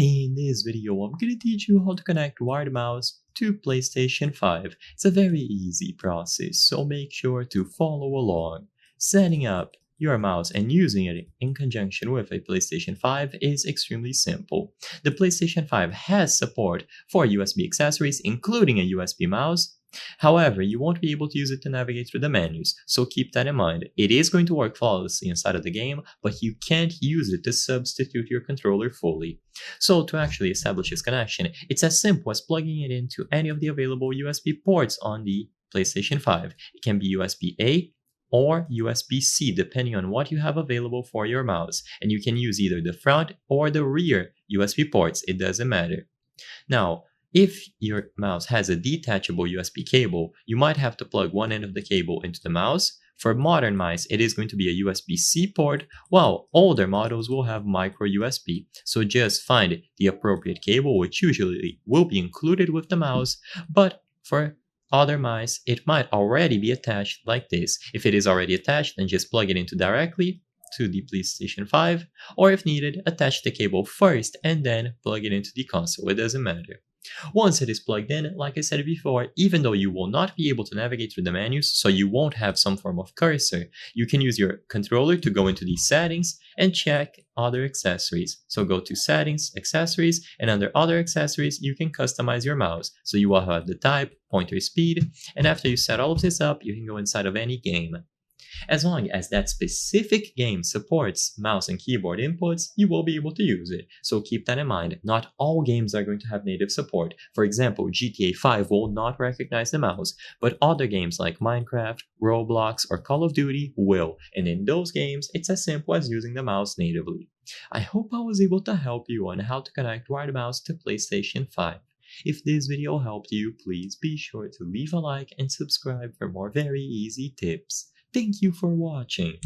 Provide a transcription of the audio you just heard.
In this video, I'm going to teach you how to connect wired mouse to PlayStation 5. It's a very easy process, so make sure to follow along. Setting up your mouse and using it in conjunction with a PlayStation 5 is extremely simple. The PlayStation 5 has support for USB accessories, including a USB mouse. However, you won't be able to use it to navigate through the menus, so keep that in mind. It is going to work flawlessly inside of the game, but you can't use it to substitute your controller fully. So to actually establish this connection, it's as simple as plugging it into any of the available USB ports on the PlayStation 5. It can be USB-A or USB-C depending on what you have available for your mouse, and you can use either the front or the rear USB ports, it doesn't matter. Now, if your mouse has a detachable USB cable, you might have to plug one end of the cable into the mouse. For modern mice, it is going to be a USB-C port, while older models will have micro USB. So just find the appropriate cable, which usually will be included with the mouse, but for other mice, it might already be attached like this. If it is already attached, then just plug it into directly to the PlayStation 5, or if needed, attach the cable first and then plug it into the console, it doesn't matter. Once it is plugged in, like I said before, even though you will not be able to navigate through the menus, so you won't have some form of cursor, you can use your controller to go into the settings and check other accessories. So go to settings, accessories, and under other accessories, you can customize your mouse. So you will have the type, pointer speed, and after you set all of this up, you can go inside of any game. As long as that specific game supports mouse and keyboard inputs, you will be able to use it. So keep that in mind. Not all games are going to have native support. For example, GTA 5 will not recognize the mouse, but other games like Minecraft, Roblox, or Call of Duty will. And in those games, it's as simple as using the mouse natively. I hope I was able to help you on how to connect wired mouse to PlayStation 5. If this video helped you, please be sure to leave a like and subscribe for more very easy tips. Thank you for watching.